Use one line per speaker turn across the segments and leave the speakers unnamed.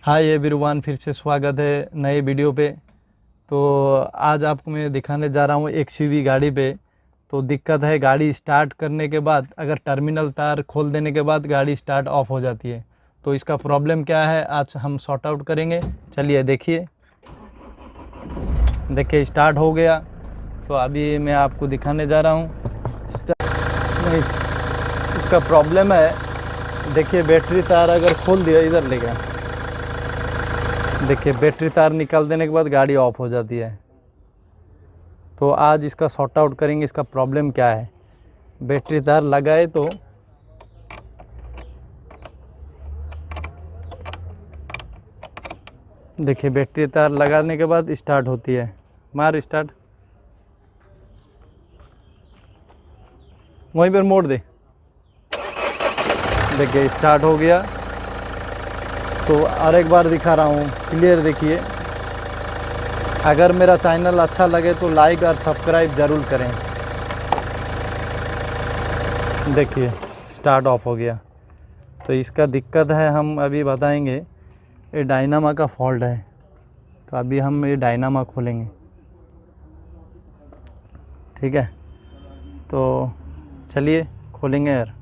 Hi everyone, फिर से स्वागत है नए वीडियो पे। तो आज आपको मैं दिखाने जा रहा हूँ एक्सयूवी गाड़ी पे। तो दिक्कत है, गाड़ी स्टार्ट करने के बाद अगर टर्मिनल तार खोल देने के बाद गाड़ी स्टार्ट ऑफ हो जाती है। तो इसका प्रॉब्लम क्या है आज हम सॉर्ट आउट करेंगे। चलिए देखिए स्टार्ट हो गया। तो अभी मैं आपको दिखाने जा रहा हूँ। इसका प्रॉब्लम है, देखिए बैटरी तार अगर खोल दिया, इधर ले गया, देखिए बैटरी तार निकाल देने के बाद गाड़ी ऑफ हो जाती है। तो आज इसका सॉर्ट आउट करेंगे, इसका प्रॉब्लम क्या है। बैटरी तार लगाए तो देखिए बैटरी तार लगाने के बाद स्टार्ट होती है। मार स्टार्ट, वहीं पर मोड़ दे। देखिए स्टार्ट हो गया। तो और एक बार दिखा रहा हूँ, क्लियर देखिए। अगर मेरा चैनल अच्छा लगे तो लाइक और सब्सक्राइब ज़रूर करें। देखिए स्टार्ट ऑफ हो गया। तो इसका दिक्कत है, हम अभी बताएंगे। ये डायनामा का फॉल्ट है। तो अभी हम ये डायनामा खोलेंगे, ठीक है। तो चलिए खोलेंगे यार।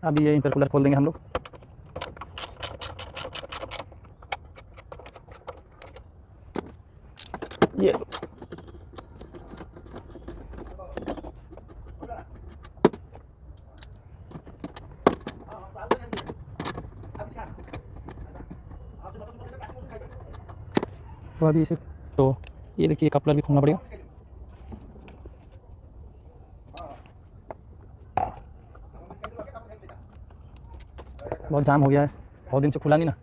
अभी ये इंटरकूलर खोल देंगे हम लोग। ये तो अभी इसे, तो ये देखिए कपलर भी खोलना पड़ेगा। बहुत जाम हो गया है, बहुत दिन से खुला नहीं ना।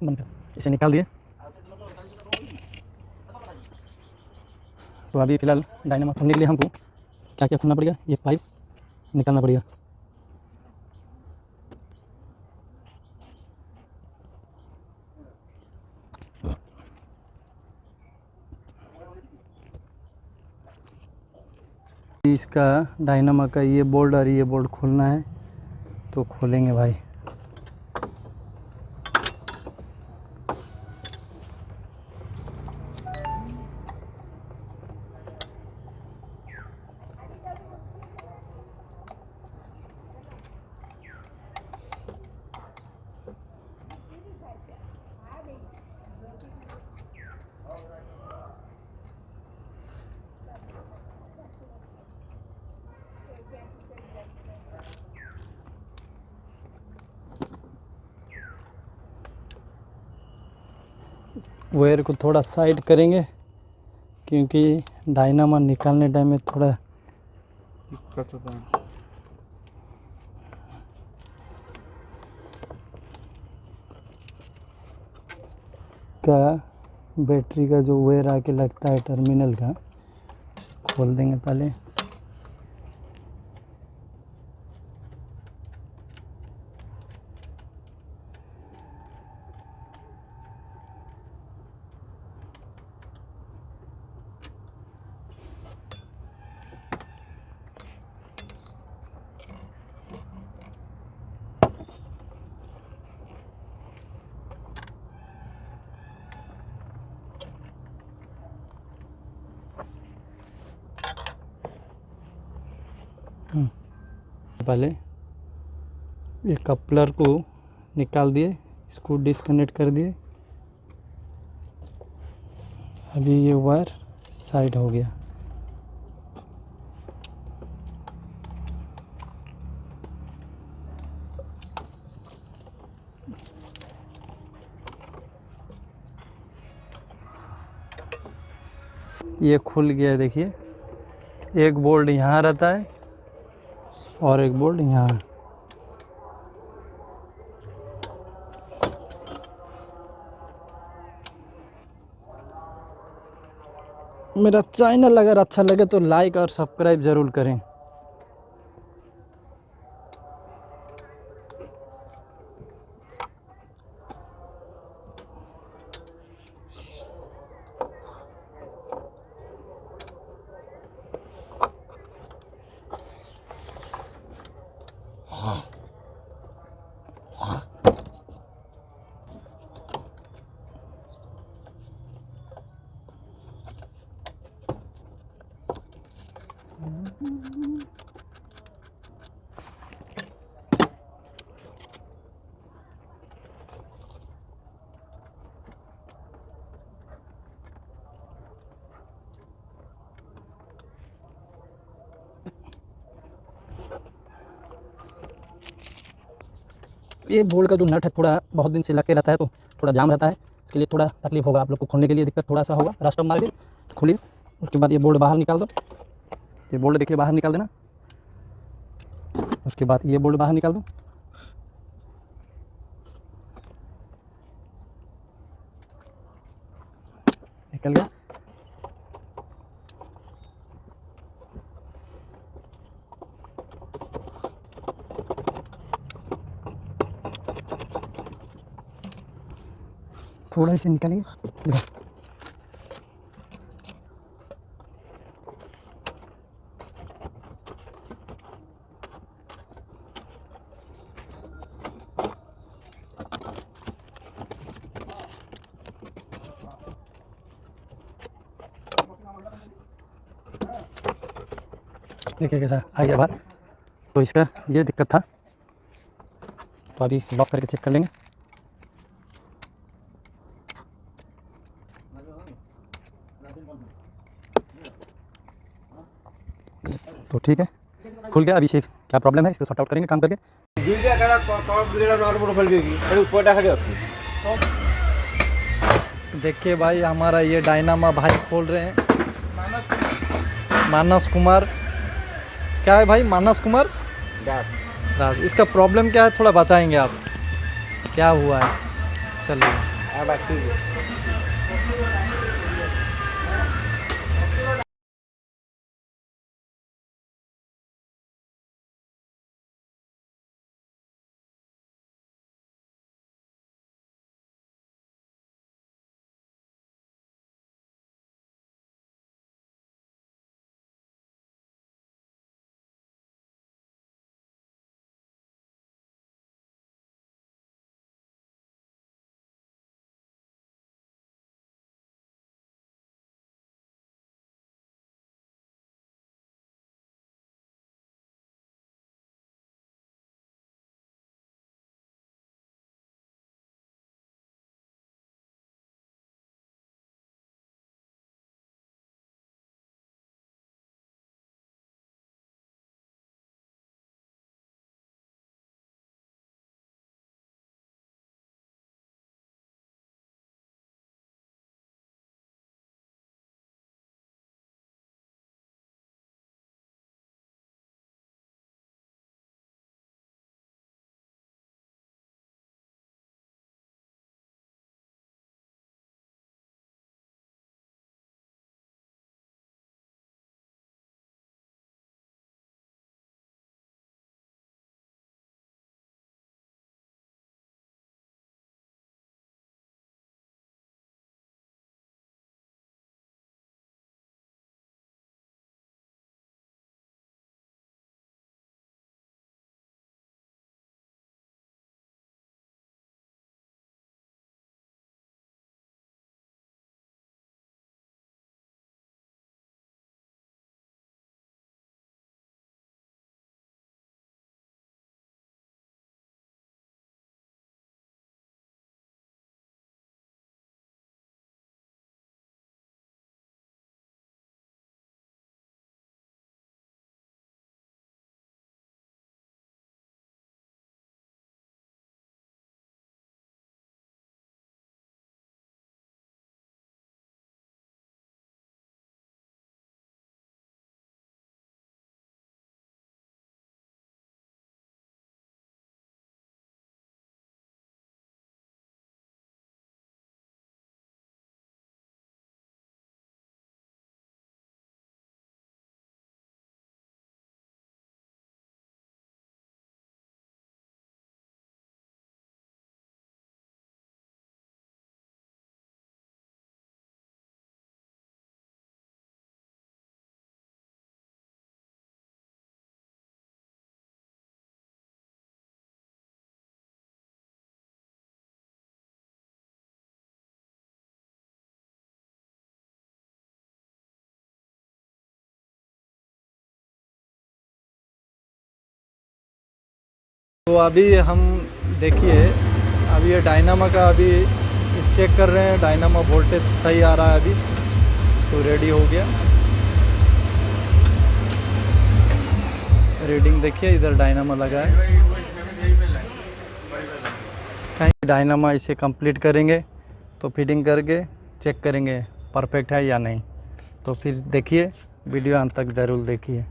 बंद कर, इसे निकाल दिए। तो अभी फ़िलहाल डायनामा खोलने के लिए हमको क्या क्या खोलना पड़ेगा, ये पाइप निकालना पड़ेगा। इसका डायनामा का ये बोल्ट और ये बोल्ट खोलना है, तो खोलेंगे भाई। वायर को थोड़ा साइड करेंगे, क्योंकि डायनामा निकालने टाइम में थोड़ा दिक्कत होता है। का बैटरी का जो वायर आके लगता है टर्मिनल का, खोल देंगे पहले। पहले ये कपलर को निकाल दिए, इसको डिस्कनेक्ट कर दिए। अभी ये वायर साइड हो गया। ये खुल गया, देखिए। एक बोल्ट यहाँ रहता है और एक बोल्ट यहाँ। मेरा चैनल अगर अच्छा लगे तो लाइक और सब्सक्राइब ज़रूर करें। ये बोल्ट का जो नट है थोड़ा बहुत दिन से लग के रहता है, तो थोड़ा जाम रहता है, इसके लिए थोड़ा तकलीफ होगा आप लोग को। खोलने के लिए दिक्कत थोड़ा सा होगा। रास्ता मार के खोलिए, उसके बाद ये बोल्ट बाहर निकाल दो। ये बोल्ट देखिए बाहर निकाल देना। उसके बाद ये बोल्ट बाहर निकाल दो। निकल गया। थोड़ा इसे निकालिए। देखिए कैसा आ गया बाहर। तो इसका ये दिक्कत था, तो अभी लॉक करके चेक कर लेंगे। तो ठीक है, खुल गया। अभी से क्या प्रॉब्लम है इसको सॉर्ट आउट करेंगे काम करके। देखिए भाई, हमारा ये डायनामा भाई खोल रहे हैं। मानस कुमार, क्या है भाई? मानस कुमार राज। इसका प्रॉब्लम क्या है थोड़ा बताएंगे आप, क्या हुआ है? चलिए। तो अभी हम देखिए, अभी ये डायनामा का अभी चेक कर रहे हैं, डायनामा वोल्टेज सही आ रहा है अभी, तो रेडी हो गया। रीडिंग देखिए, इधर डायनामा लगा है। कहीं डायनामा इसे कंप्लीट करेंगे तो फिटिंग करके चेक करेंगे परफेक्ट है या नहीं। तो फिर देखिए, वीडियो अंत तक ज़रूर देखिए।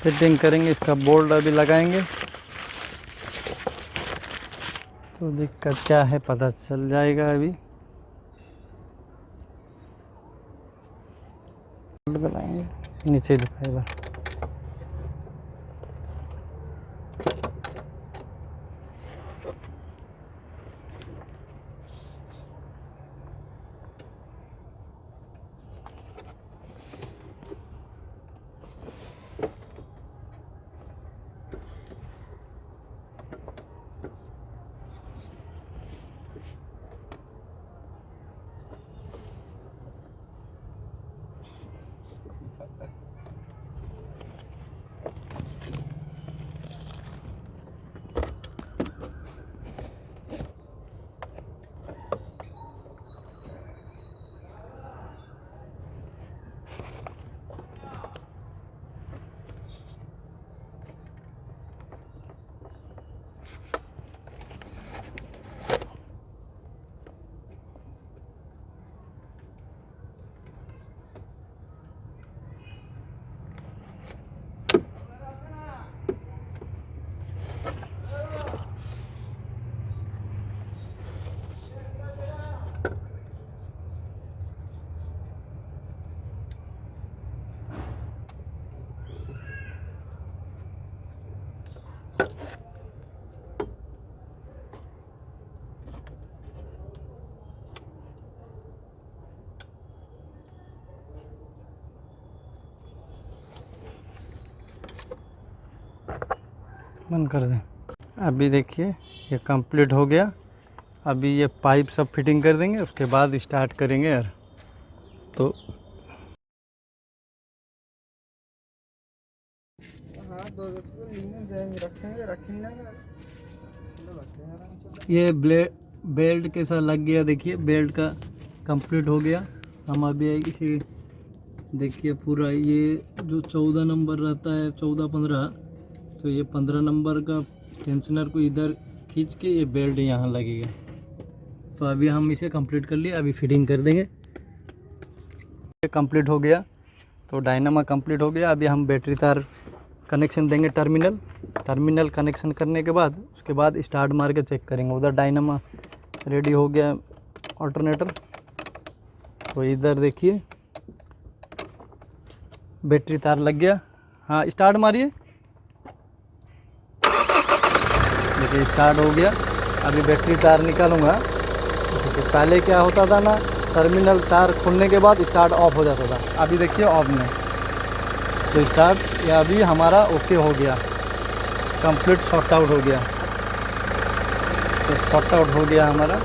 फिटिंग करेंगे, इसका बोल्ट अभी लगाएंगे तो दिक्कत क्या है पता चल जाएगा। अभी बोल्ट लगाएंगे, नीचे दिखाएगा। बंद कर दें। अभी देखिए ये कंप्लीट हो गया। अभी ये पाइप सब फिटिंग कर देंगे, उसके बाद स्टार्ट करेंगे यार। तो ये बेल्ट के साथ लग गया। देखिए बेल्ट का कंप्लीट हो गया। हम अभी इसे देखिए पूरा, ये जो 14 नंबर रहता है 14-15, तो ये 15 नंबर का टेंशनर को इधर खींच के ये बेल्ट यहाँ लगेगा। तो अभी हम इसे कंप्लीट कर लिए, अभी फिटिंग कर देंगे। कंप्लीट हो गया, तो डायनामा कंप्लीट हो गया। अभी हम बैटरी तार कनेक्शन देंगे, टर्मिनल कनेक्शन करने के बाद उसके बाद स्टार्ट मार के चेक करेंगे। उधर डायनामा रेडी हो गया, अल्टरनेटर। तो इधर देखिए बैटरी तार लग गया। हाँ स्टार्ट मारिए, देखिए स्टार्ट हो गया। अभी बैटरी तार निकालूंगा। तो पहले क्या होता था ना, टर्मिनल तार खुलने के बाद स्टार्ट ऑफ हो जाता था। अभी देखिए ऑफ नहीं, तो स्टार्ट या अभी हमारा ओके हो गया, कंप्लीट शॉर्ट आउट हो गया। तो शॉर्ट आउट हो गया हमारा।